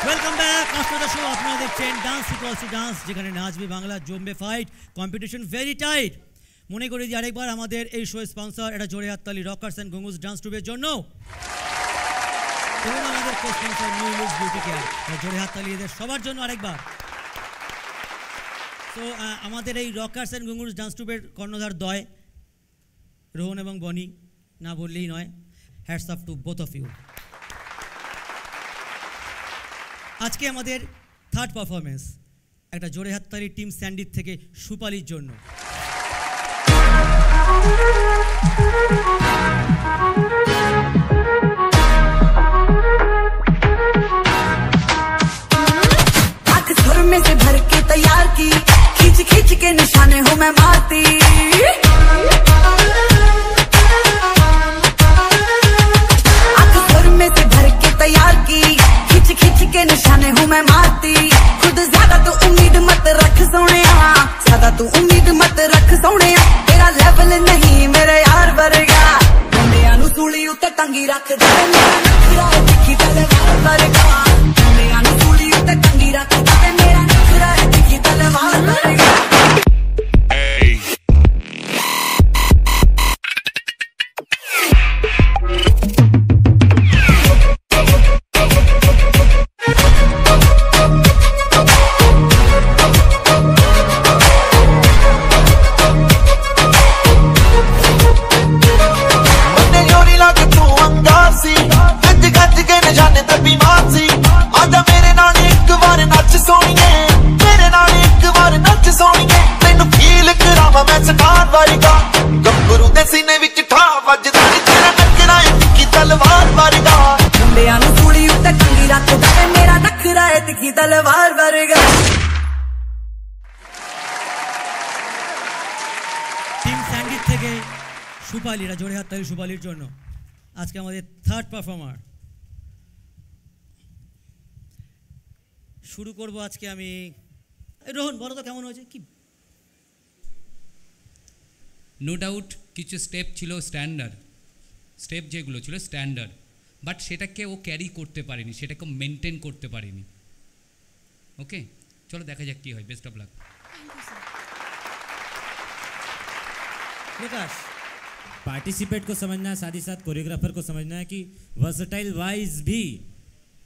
Welcome back after the show. আপনারা দেখছেন dance equals to dance, যেখানে নাচবে বাংলা, জমবে ফাইট, কম্পিটিশন ভেরি টাইট। মনে করি যে আরেকবার আমাদের এই শো স্পন্সর এটা জোরে হাততালি রকার্স অ্যান্ড গঙ্গুস ডান্স ট্রুপের জন্য, এবং আমাদের cosponsor New Looks Beauty Care, জোরে হাততালি এদের সবার জন্য আরেকবার। তো আমাদের এই রকার্স অ্যান্ড গঙ্গুস ডান্স ট্রুপের কর্ণধার দ্বয় রোহন এবং বনি, না বললেই নয়। Hats off to both of you. আজকে আমাদের থার্ড পারফরমেন্স একটা জোরে হাততালি টিম স্যান্ডির থেকে সুপালির জন্য। आंख सुर में से भर के तैयार की, खींच खींच के निशाने हूँ मैं मारती। आंख सुर में से भर के तैयार की, खींच खींच के निशाने हूँ मैं मारती। खुद ज्यादा तू उम्मीद मत रख सोनिया, ज्यादा तू उम्मीद मत रख सोनिया। तेरा लेवल नहीं मेरे यार वर्गा, मुंडिया नू सूली उत्ते टंगी रख दे। मेरा नखरा दिखी तलवार वर्गा, मुंडिया नू सूली उत्ते टंगी रख दे। मेरा नखरा दिखी तलवार वर्गा। तलवार वर्गा টিম স্যান্ডির থেকে সুপালিরা জোরে হাততালি সুপালির জন্য। আজকে আমাদের থার্ড পারফর্মার। শুরু করব আজকে আমি। রোহন বলো তো কেমন হয়েছে কি? নো ডাউট কিছু স্টেপ ছিল স্ট্যান্ডার্ড, স্টেপ যেগুলো ছিল স্ট্যান্ডার্ড, বাট সেটাকে ও ক্যারি করতে পারেনি, সেটাকে মেনটেন করতে পারেনি। ওকে, চলো দেখা যাক কি হয়। Best of luck. Prakash, participate को समझना है, साथ ही साथ कोरियोग्राफर को समझना है कि वर्सेटाइल वाइज भी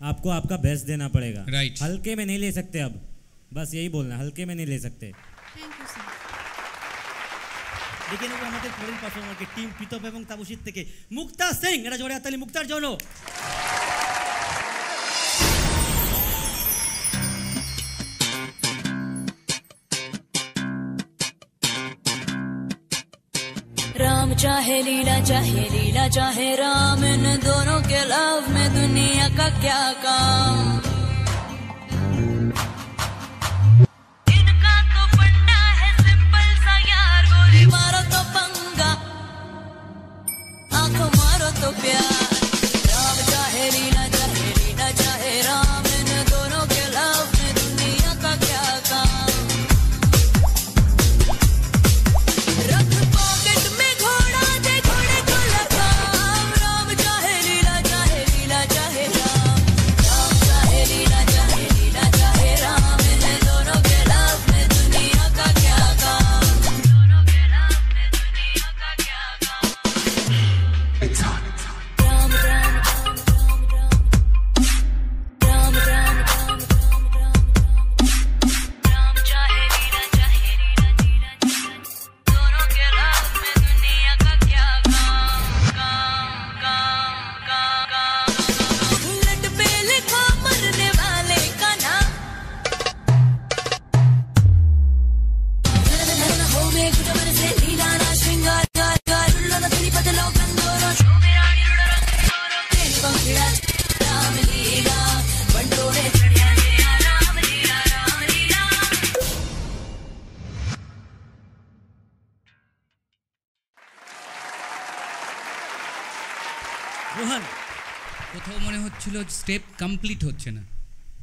आपको आपका बेस्ट देना पड़ेगा। राइट। हल्के में नहीं ले सकते, अब बस यही बोलना, हल्के में नहीं ले सकते। দেখে নেব আমাদের পরের পারফর্মারকে টিম প্রীতম এবং তাপসীর থেকে মুক্তা সিং। এটা জোরে হাততালি মুক্তার জন্য। राम चाहे लीला चाहे राम, इन दोनों के लव में दुनिया का क्या काम। इनका तो फंडा है सिंपल सा यार, गोली मारो तो पंगा, आंखों मारो तो प्यार। राम चाहे लीला चाहे राम, इन दोनों के लव में दुनिया का क्या काम। रख पॉकेट में घोड़ा दे घोड़े को लगाम, राम चाहे लीला चाहे राम, राम चाहे लीला चाहे राम, इन दोनों के लव में दुनिया का क्या काम। दोनों के लव में दुनिया का क्या काम। राम राम राम राम राम राम राम राम चाहे लीला दोनों के लव में दुनिया का क्या काम। बुलेट पे लिखा मरने वाले का नाम, हो में कुछ मन से लीला ना श्रृंगार गारुल्ला ना तेरी बदलाव बंदोरो शो मेरा निरुड़ा रंगोरो तेरी पंखिड़ा राम लीला बंडोरे चढ़िया जया राम लीला राम लीला। রোহন, কোথাও মনে হচ্ছিল স্টেপ কমপ্লিট হচ্ছে না,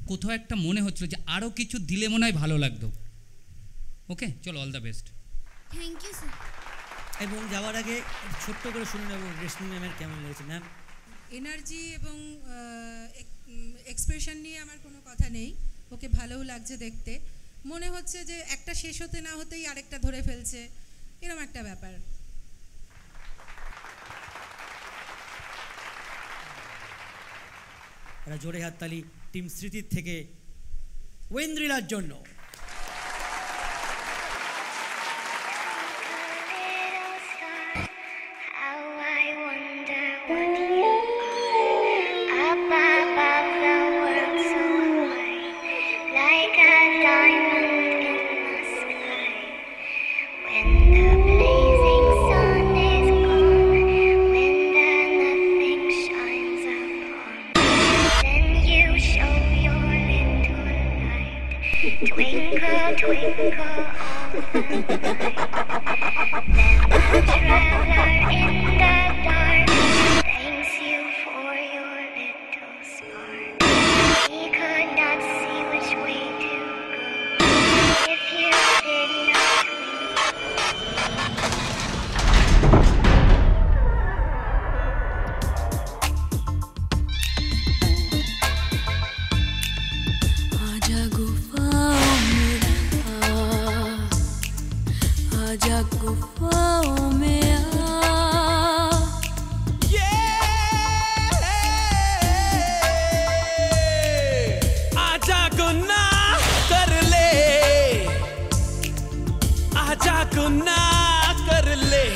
কোথাও একটা মনে হচ্ছিল যে আরও কিছু দিলে মনে হয় ভালো লাগতো। ওকে, চলো all the best. Thank you sir. এবং যাওয়ার আগে ছোট্ট করে শুনে নেব রেশমি ম্যামের কেমন লেগেছে। ম্যাম, এনার্জি এবং এক্সপ্রেশন নিয়ে আমার কোনো কথা নেই, ওকে ভালোও লাগছে দেখতে, মনে হচ্ছে যে একটা শেষ হতে না হতেই আরেকটা ধরে ফেলছে, এরকম একটা ব্যাপার। একটা জোরে হাততালি টিম স্মৃতির থেকে ওয়েন্দ্রিলার জন্য। Twinkle, twinkle all the night. Then the traveler in the dark thanks you for your little spark. He could not see which way to go if you did not आजा गुफाओं में आजा गुफाओं में आजा गुनाह कर ले, आजा गुनाह कर ले,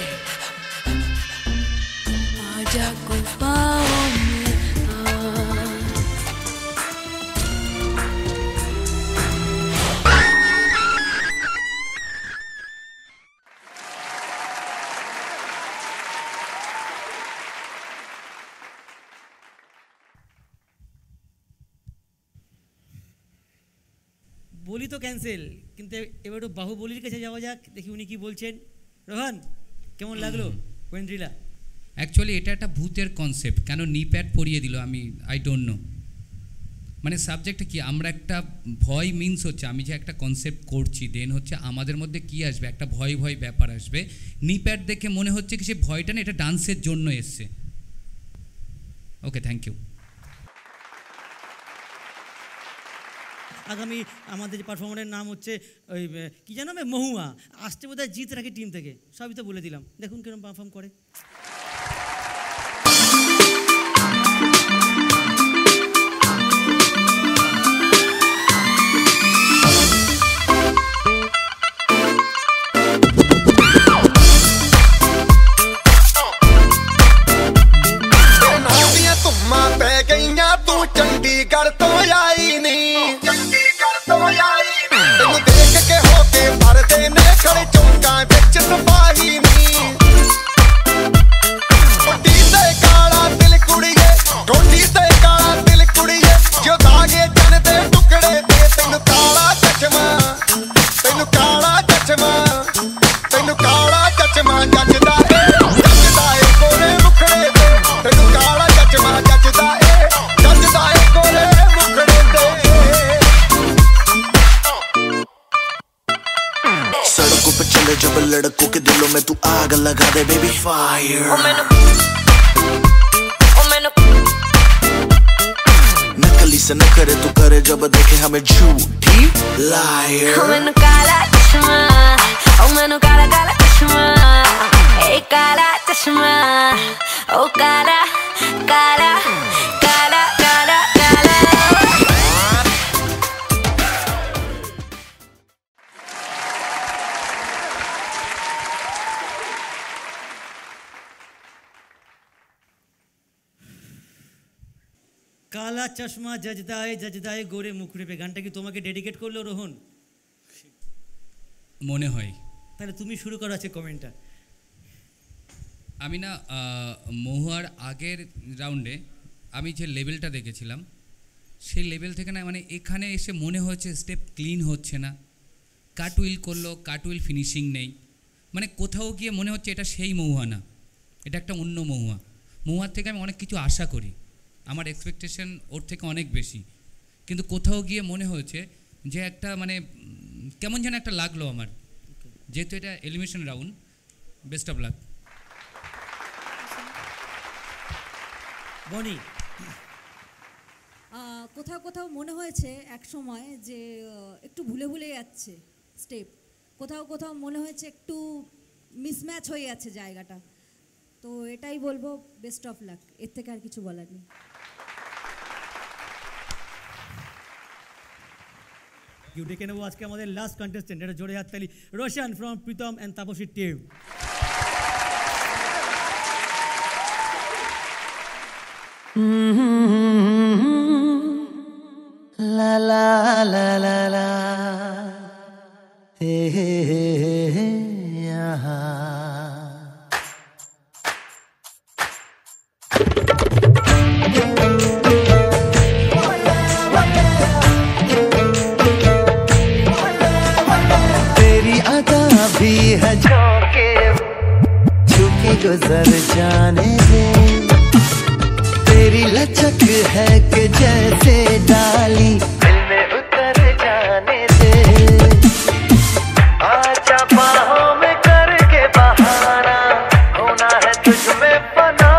आजा गुफाओं में বলি তো ক্যান্সেল, কিন্তু এবার একটু বাহুবলির কাছে যাওয়া যাক, দেখি উনি কি বলছেন। রোহন, কেমন লাগলো ওয়েন্দ্রিলা? অ্যাকচুয়ালি এটা একটা ভূতের কনসেপ্ট, কেন নি প্যাড পরিয়ে দিল আমি আই ডোন্ট নো। মানে সাবজেক্টটা কি, আমরা একটা ভয় মিন্স হচ্ছে আমি যে একটা কনসেপ্ট করছি, দেন হচ্ছে আমাদের মধ্যে কি আসবে, একটা ভয় ভয় ব্যাপার আসবে। নি প্যাড দেখে মনে হচ্ছে কি সে ভয়টা না এটা ডান্সের জন্য এসছে। ওকে, থ্যাংক ইউ। আগামী আমাদের যে পারফর্মারের নাম হচ্ছে ওই কী জানো মহুয়া, আসতে বোধহয় জিত রাখি টিম থেকে, সবই তো বলে দিলাম, দেখুন কিরকম পারফর্ম করে। चंडीगढ़ तो आई नहीं, चंडीगढ़ तो आई नहीं, तेनू देख के होके भरदे ने खड़े चौंका बिच सिपाही नहीं। कोठी ते काला दिल कुड़िए, कोठी ते काला दिल कुड़िए, जो धागे जन दे टुकड़े दे, तेनू काला चश्मा, तेनू काला चश्मा, तेनू काला चश्मा जचदा ए गोरे मुखड़े दे, तेनू काला चश्मा जचदा ए सड़कों पे चले जब लड़कों के दिलों में तू आग लगा दे बेबी फायर। नकली से न करे तू करे जब देखे हमें झूठी लायर। मैनू काला चश्मा, ओ मैनू काला काला चश्मा, ए काला चश्मा, ओ काला काला काला काला काला। কালা চশমা জজদায়ে জজদায়ে গোরে মুখড়ে পে, গানটা কি তোমাকে ডেডিকেট করলো রোহন? মনে হয়। তাহলে তুমি শুরু করো আছে কমেন্টটা। আমি না মহুয়ার আগের রাউন্ডে আমি যে লেভেলটা দেখেছিলাম সেই লেভেল থেকে না মানে এখানে এসে মনে হচ্ছে স্টেপ ক্লিন হচ্ছে না, কাটউইল করলো, কাটউইল ফিনিশিং নেই, মানে কোথাও গিয়ে মনে হচ্ছে এটা সেই মহুয়া না, এটা একটা অন্য মহুয়া। মহুয়ার থেকে আমি অনেক কিছু আশা করি, আমার এক্সপেকটেশন ওর থেকে অনেক বেশি, কিন্তু কোথাও গিয়ে মনে হয়েছে যে একটা মানে কেমন যেন একটা লাগলো আমার, যেহেতু এটা elimination round. Best of luck. বনি, কোথাও কোথাও মনে হয়েছে এক সময় যে একটু ভুলে ভুলে যাচ্ছে স্টেপ, কোথাও কোথাও মনে হয়েছে একটু মিসম্যাচ হয়ে যাচ্ছে জায়গাটা। তো এটাই বলবো, বেস্ট অফ লাক, এর থেকে আর কিছু বলার নেই। ইউ ডেকে নেবো আজকে আমাদের লাস্ট কন্টেস্টেন্ট, এটা জোরে হাততালি, রোশন ফ্রম প্রীতম অ্যান্ড তাপসীর team. La la la la la, hey hey hey yeah. तेरी अदा भी है झोंके, झुकी गुजर जाने दे। तेरी लचक है कि जैसे डाली दिल में उतर जाने दे। आजा बाहों में करके बहाना, होना है तुझ में फना।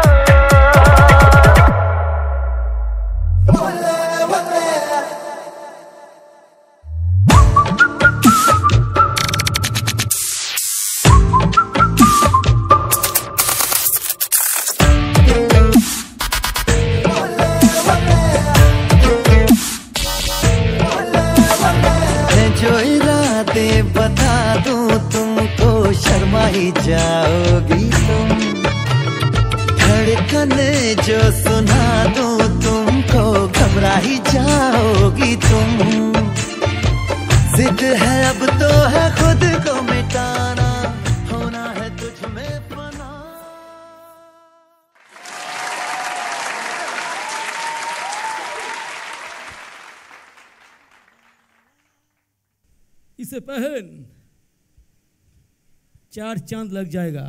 जो इरादे बता दूं तुमको, शर्मा ही जाओगी तुम। धड़कन जो सुना दूं तुमको, घबरा ही जाओगी तुम। जिद है अब तो है खुद को मिटाना, होना है तुझ में फना। इसे पहन 4 चांद लग जाएगा।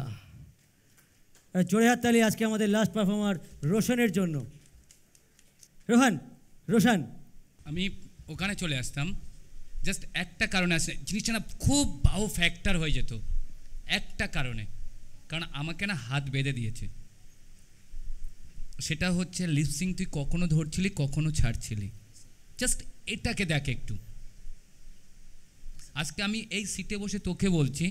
জোরে হাততালি আজকে আমাদের লাস্ট পারফর্মার রোশনের জন্য। রোশন, আমি ওখানে চলে আসতাম জাস্ট একটা কারণে আসে, জিনিসটা না খুব বাউ ফ্যাক্টর হয়ে যেত একটা কারণে, কারণ আমাকে না হাত বেঁধে দিয়েছে। সেটা হচ্ছে লিপসিং তুই কখনো ধরছিলি কখনো ছাড়ছিলি, জাস্ট এটাকে দেখ একটু। আজকে আমি এই সিটে বসে তোকে বলছি,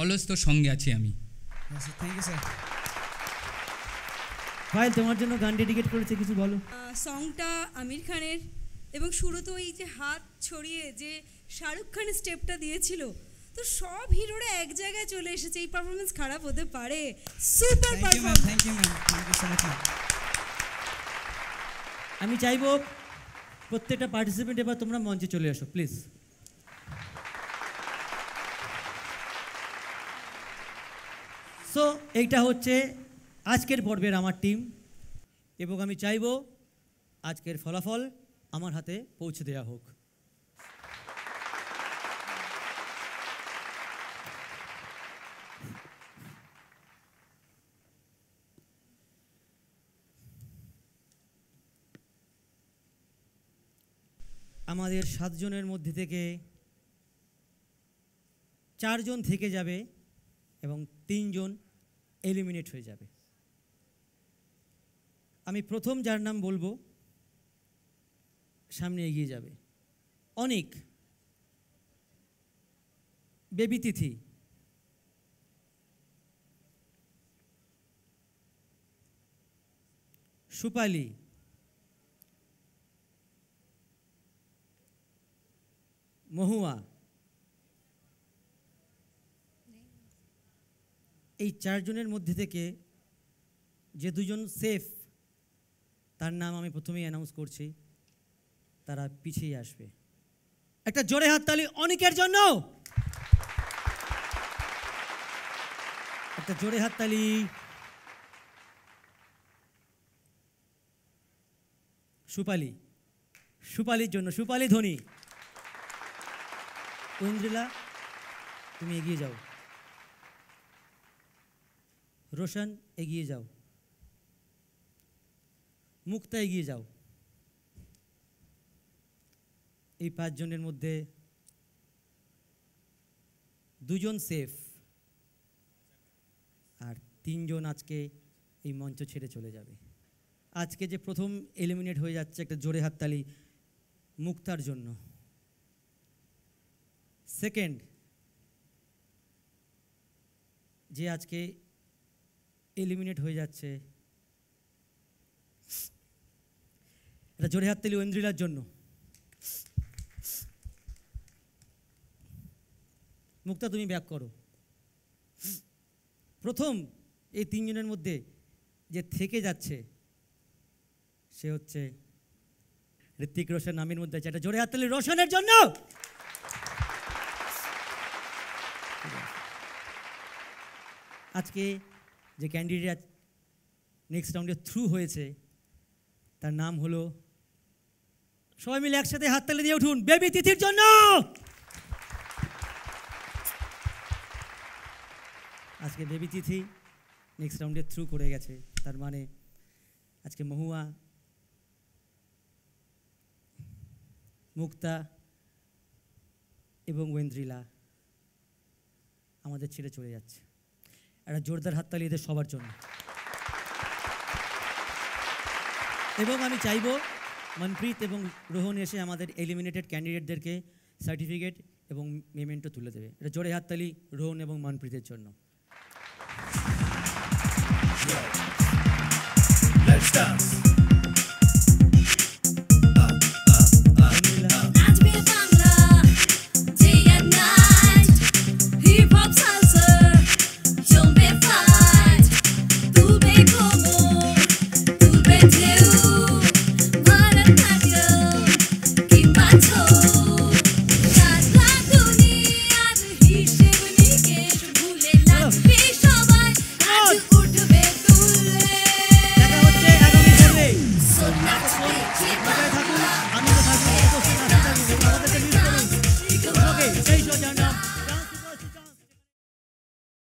অলওয়েজ তোর সঙ্গে আছি আমি। ভাই তোমার জন্য গান ডেডিকেট করেছে, কিছু বলো। সংটা আমির খানের, এবং শুরুতে ওই যে হাত ছড়িয়ে যে শাহরুখ খান স্টেপটা দিয়েছিল, তো সব হিরোরা এক জায়গায় চলে এসেছে। এই পারফরমেন্স খারাপ হতে পারে? Super performance. Thank you ma'am, thank you so much. আমি চাইবো প্রত্যেকটা পার্টিসিপেন্ট এবার তোমরা মঞ্চে চলে আসো প্লিজ। সো এইটা হচ্ছে আজকের পর্বের আমার টিম, এবং আমি চাইবো আজকের ফলাফল আমার হাতে পৌঁছে দেওয়া হোক। আমাদের 7 জনের মধ্যে থেকে 4 জন থেকে যাবে এবং 3 জন এলিমিনেট হয়ে যাবে। আমি প্রথম যার নাম বলবো সামনে এগিয়ে যাবে। অনিক, বেবি তিথি, সুপালি, মহুয়া। এই 4 জনের মধ্যে থেকে যে 2 জন সেফ, তার নাম আমি প্রথমেই অ্যানাউন্স করছি, তারা পিছিয়ে আসবে। একটা জোরে হাততালি অনিকের জন্য, একটা জোরে হাততালি। সুপালির জন্য, সুপালি ধোনি। ঐন্দ্রিলা তুমি এগিয়ে যাও, রোশন এগিয়ে যাও, মুক্তা এগিয়ে যাও। এই 5 জনের মধ্যে 2 জন সেফ আর 3 জন আজকে এই মঞ্চ ছেড়ে চলে যাবে। আজকে যে প্রথম এলিমিনেট হয়ে যাচ্ছে, একটা জোরে হাততালি মুক্তার জন্য। সেকেন্ড যে আজকে এলিমিনেট হয়ে যাচ্ছে, এটা জোরে হাততালি ঐন্দ্রিলার জন্য। মুক্তা তুমি ব্যাক করো। প্রথম এই তিনজনের মধ্যে যে থেকে যাচ্ছে সে হচ্ছে ঋত্বিক রোশন। নামের মধ্যে আছে, এটা জোরে হাততালি রোশনের জন্য। আজকে যে ক্যান্ডিডেট নেক্সট রাউন্ডে থ্রু হয়েছে তার নাম হলো, সবাই মিলে একসাথে হাততালি দিয়ে উঠুন, বেবি তিথির জন্য। আজকে বেবি তিথি নেক্সট রাউন্ডে থ্রু করে গেছে, তার মানে আজকে মহুয়া, মুক্তা এবং ঐন্দ্রিলা আমাদের ছেড়ে চলে যাচ্ছে। একটা জোরদার হাততালি এদের সবার জন্য। এবং আমি চাইব মনপ্রীত এবং রোহন এসে আমাদের এলিমিনেটেড ক্যান্ডিডেটদেরকে সার্টিফিকেট এবং মেমেন্টো তুলে দেবে। এটা জোরে হাততালি রোহন এবং মনপ্রীতের জন্য। Let's dance.